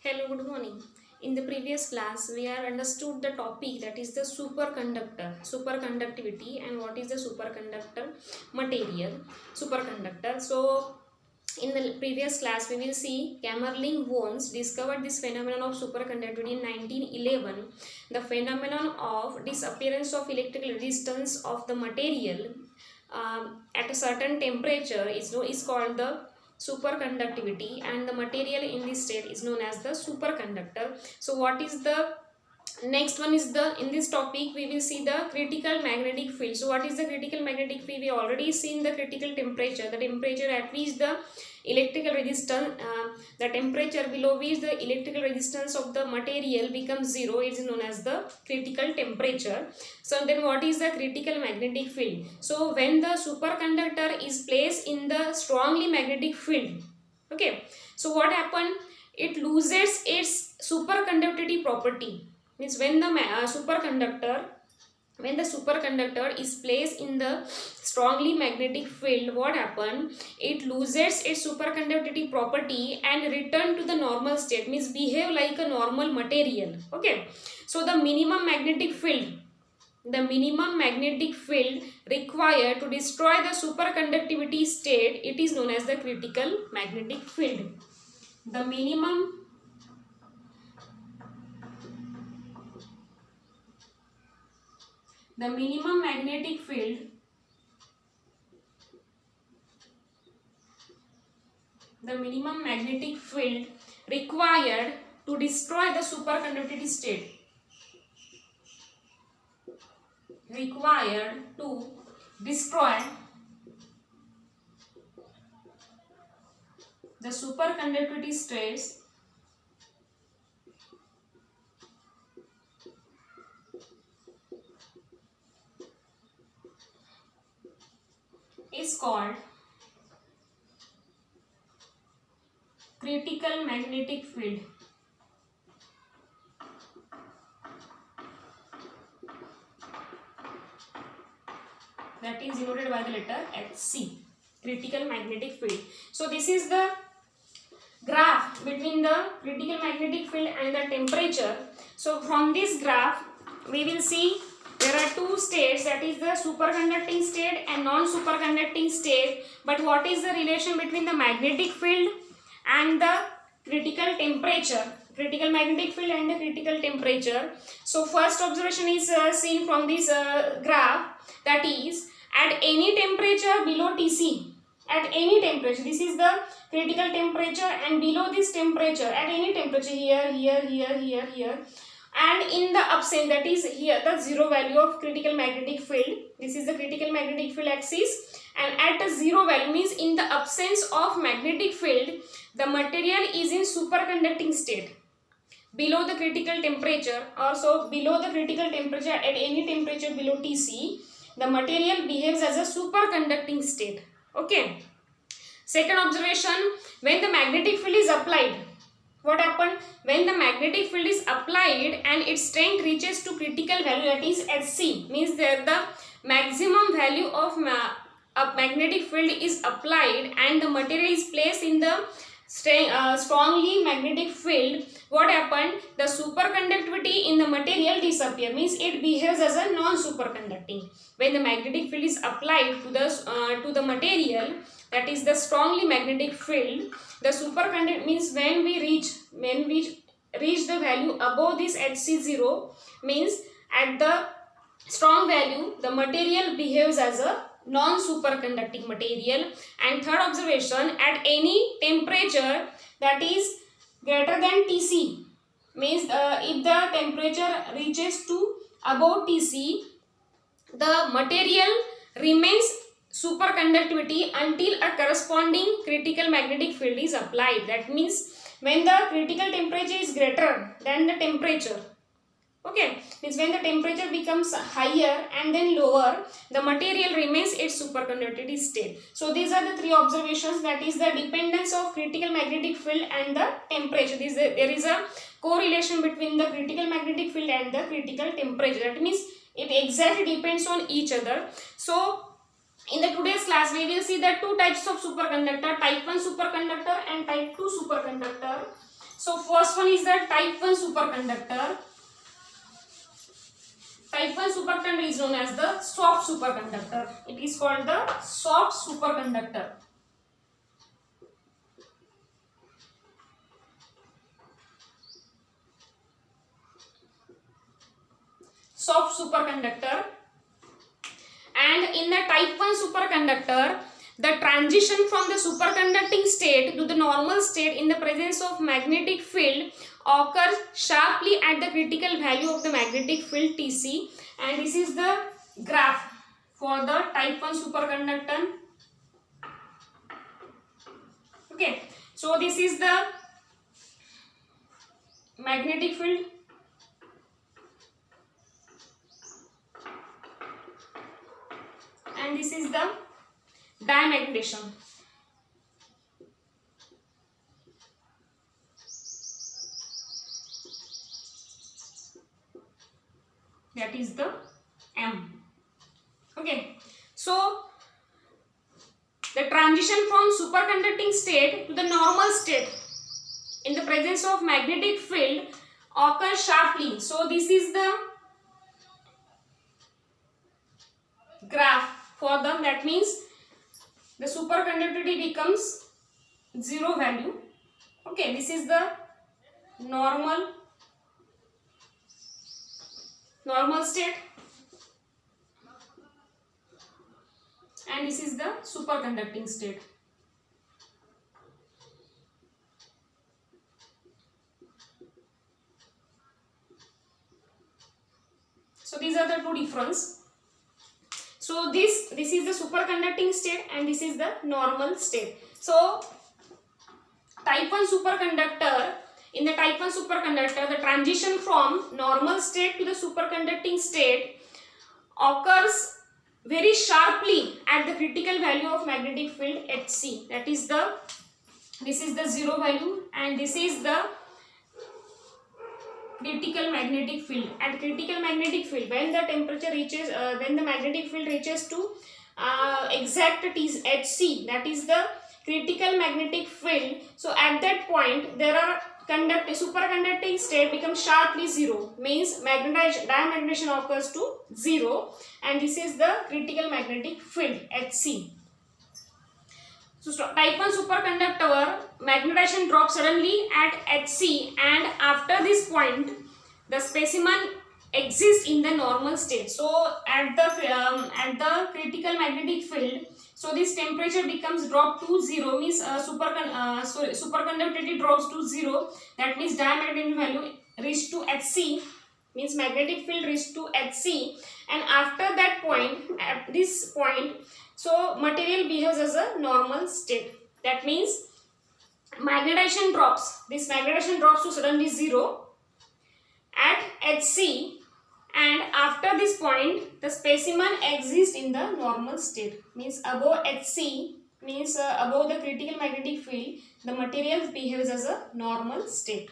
Hello, good morning. In the previous class, we have understood the topic that is the superconductivity, and what is the superconductor material, superconductor. So, in the previous class, we will see Kamerlingh Onnes discovered this phenomenon of superconductivity in 1911. The phenomenon of disappearance of electrical resistance of the material at a certain temperature is called the superconductivity, and the material in this state is known as the superconductor. So what is the next one is the in this topic we will see the critical magnetic field. So what is the critical magnetic field? We already seen the critical temperature, the temperature at which the electrical resistance, the temperature below which the electrical resistance of the material becomes zero is known as the critical temperature. So then what is the critical magnetic field? So when the superconductor is placed in the strongly magnetic field, okay, so what happen? It loses its superconductivity property. Means when the superconductor is placed in the strongly magnetic field, what happen? It loses its superconductivity property and return to the normal state, means behave like a normal material. Okay, so the minimum magnetic field required to destroy the superconductivity state, it is known as the critical magnetic field. The minimum magnetic field required to destroy the superconductivity state is called critical magnetic field. That is denoted by the letter Hc, critical magnetic field. So this is the graph between the critical magnetic field and the temperature. So from this graph we will see there are two states, that is the superconducting state and non-superconducting state. But what is the relation between the magnetic field and the critical temperature? Critical magnetic field and the critical temperature. So first observation is seen from this graph, that is at any temperature below Tc, at any temperature, this is the critical temperature, and below this temperature at any temperature, here, and in the absence, that is here the zero value of critical magnetic field, this is the critical magnetic field axis, and at the zero value means in the absence of magnetic field, the material is in superconducting state. Below the critical temperature, also below the critical temperature at any temperature below Tc, the material behaves as a superconducting state. Okay. Second observation, when the magnetic field is applied, what happened? When the magnetic field is applied and its strength reaches to critical value, that is Hc, means that the maximum value of a magnetic field is applied and the material is placed in the strongly magnetic field, what happened? The superconductivity in the material disappear, means it behaves as a non-superconducting. When the magnetic field is applied to the material, that is the strongly magnetic field, the superconducting means when we reach the value above this Hc0, means at the strong value the material behaves as a non-superconducting material. And third observation, at any temperature that is greater than Tc, means if the temperature reaches to above Tc, the material remains superconductivity until a corresponding critical magnetic field is applied. That means when the critical temperature is greater than the temperature, okay, means when the temperature becomes higher and then lower, the material remains its superconductivity state. So these are the three observations, that is the dependence of critical magnetic field and the temperature. There is a correlation between the critical magnetic field and the critical temperature. That means it exactly depends on each other. So in the today's class we will see the two types of superconductor, type 1 superconductor and type 2 superconductor. So first one is the type 1 superconductor. Type 1 superconductor is known as the soft superconductor. It is called the soft superconductor. Soft superconductor. And in the type 1 superconductor, the transition from the superconducting state to the normal state in the presence of magnetic field occurs sharply at the critical value of the magnetic field Tc, and this is the graph for the type 1 superconductor. Okay, so this is the magnetic field, and this is the diamagnetation. That is the M. Okay, so the transition from superconducting state to the normal state in the presence of magnetic field occurs sharply. So this is the graph for them. That means the superconductivity becomes 0 value. Okay, this is the normal state, and this is the superconducting state. So these are the two difference. So this is the superconducting state and this is the normal state. So type 1 superconductor, in the type 1 superconductor, the transition from normal state to the superconducting state occurs very sharply at the critical value of magnetic field Hc. That is this is the 0 value and this is the critical magnetic field. At critical magnetic field, when the temperature reaches, when the magnetic field reaches to exact Hc, that is the critical magnetic field. So at that point, there are superconducting state becomes sharply 0, means diamagnetation occurs to 0, and this is the critical magnetic field Hc. So type 1 superconductor, magnetization drops suddenly at Hc, and after this point the specimen exists in the normal state. So at the critical magnetic field, so this temperature becomes dropped to 0, means superconductivity drops to 0. That means diamagnetic value reached to Hc, means magnetic field reached to Hc, and after that point, at this point, so material behaves as a normal state. That means magnetization drops. This magnetization drops to suddenly 0 at Hc, and after this point the specimen exists in the normal state, means above Hc, means above the critical magnetic field, the material behaves as a normal state.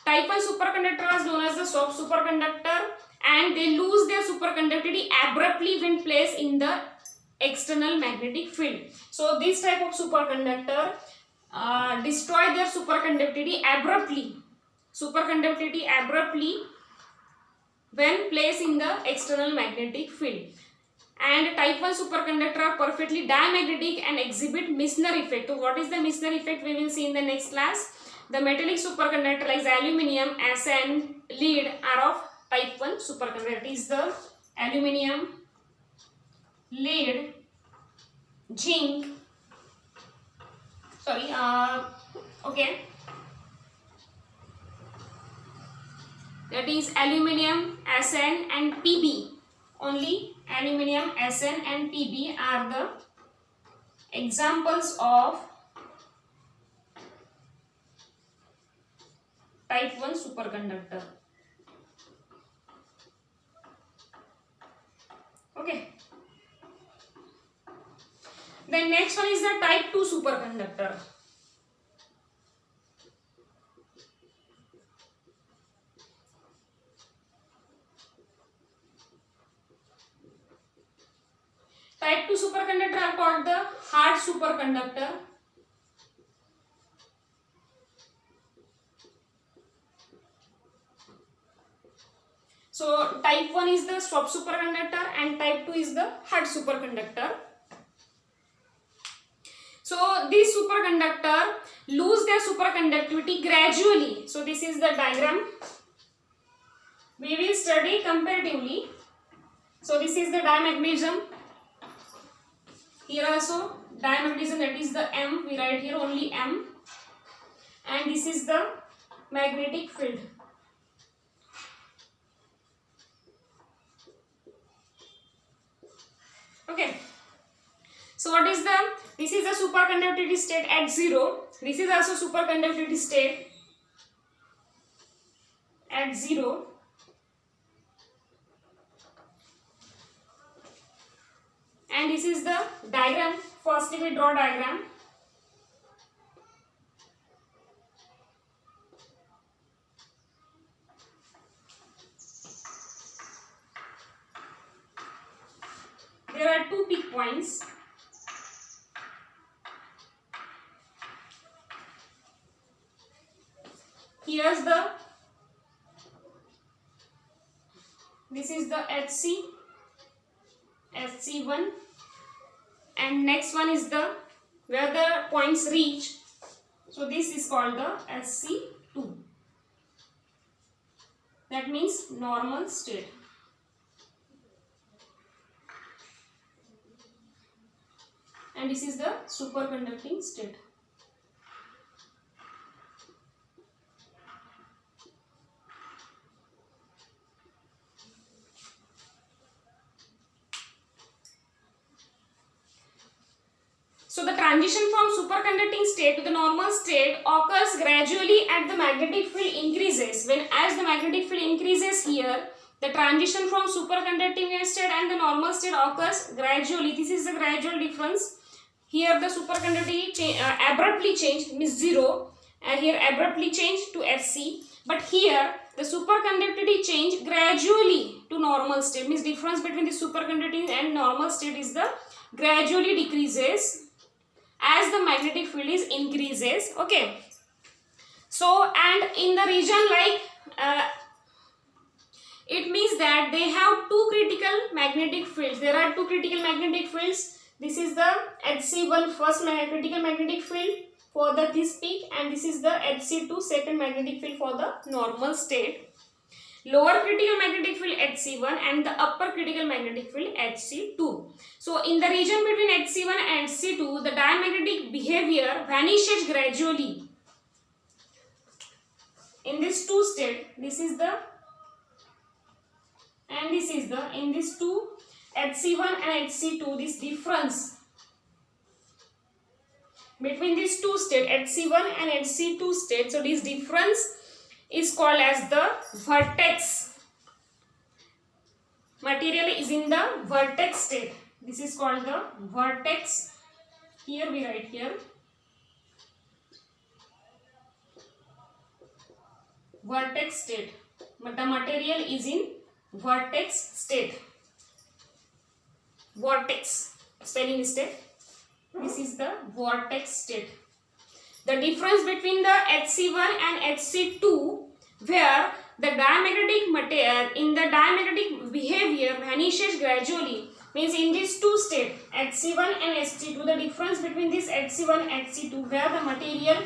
Type 1 superconductor is known as the soft superconductor, and they lose their superconductivity abruptly when placed in the external magnetic field. So this type of superconductor destroy their superconductivity abruptly when placed in the external magnetic field. And type 1 superconductor are perfectly diamagnetic and exhibit Meissner effect. So what is the Meissner effect? We will see in the next class. The metallic superconductor like aluminium, Sn, lead are of type 1 superconductor. It is the aluminium, lead, zinc, okay, that is aluminium, Sn and Pb. Only aluminium, Sn and Pb are the examples of type 1 superconductor. Okay. Then next one is the type 2 superconductor. Type 2 superconductor are called the hard superconductor. So type 1 is the soft superconductor and type 2 is the hard superconductor. So this superconductor lose their superconductivity gradually. So this is the diagram. We will study comparatively. So this is the diamagnetism. Here also diamagnetism, that is the M. We write here only M. And this is the magnetic field. Okay. So what is the, this is the superconductivity state at 0. This is also superconductivity state at 0. And this is the diagram. Firstly we draw diagram. There are two peak points. Here's the, this is the HC, HC1, and next one is the, where the points reach. So this is called the HC2. That means normal state. And this is the superconducting state. So the transition from superconducting state to the normal state occurs gradually at the magnetic field increases. When as the magnetic field increases here, the transition from superconducting state and the normal state occurs gradually. This is the gradual difference. Here the superconductivity abruptly changed, means 0, and here abruptly changed to Fc. But here the superconductivity change gradually to normal state, means difference between the superconducting and normal state is the gradually decreases as the magnetic field is increases. Okay. So and in the region like it means that they have two critical magnetic fields. There are two critical magnetic fields. This is the Hc1 first critical magnetic field for the this peak, and this is the Hc2 second magnetic field for the normal state. Lower critical magnetic field Hc1 and the upper critical magnetic field Hc2. So in the region between Hc1 and Hc2, the diamagnetic behavior vanishes gradually. In this two state, this is the, and this is the, in this two Hc1 and Hc2, this difference between these two states, Hc1 and Hc2 state, so this difference is called as the vertex. Material is in the vertex state. This is called the vertex. Here we write here vertex state. But the material is in vertex state. Vortex, spelling mistake. This is the vortex state. The difference between the Hc1 and Hc2, where the diamagnetic material in the diamagnetic behavior vanishes gradually, means in these two states, Hc1 and Hc2, the difference between this Hc1 and Hc2, where the material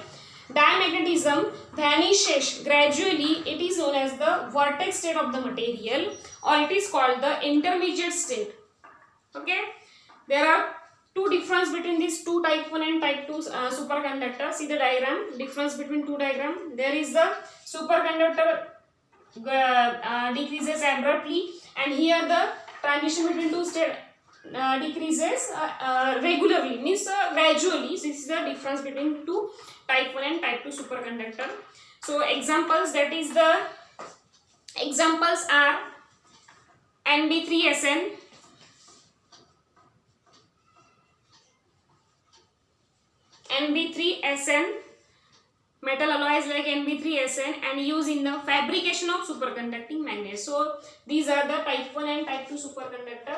diamagnetism vanishes gradually, it is known as the vortex state of the material, or it is called the intermediate state. Okay, there are two difference between these two type 1 and type 2 superconductor. See the diagram, difference between two diagram. There is the superconductor decreases abruptly, and here the transition between two state decreases regularly, means gradually. So this is the difference between two type 1 and type 2 superconductor. So examples, that is the examples are Nb3Sn, Nb3Sn, metal alloys like Nb3Sn, and used in the fabrication of superconducting magnets. So these are the type 1 and type 2 superconductor.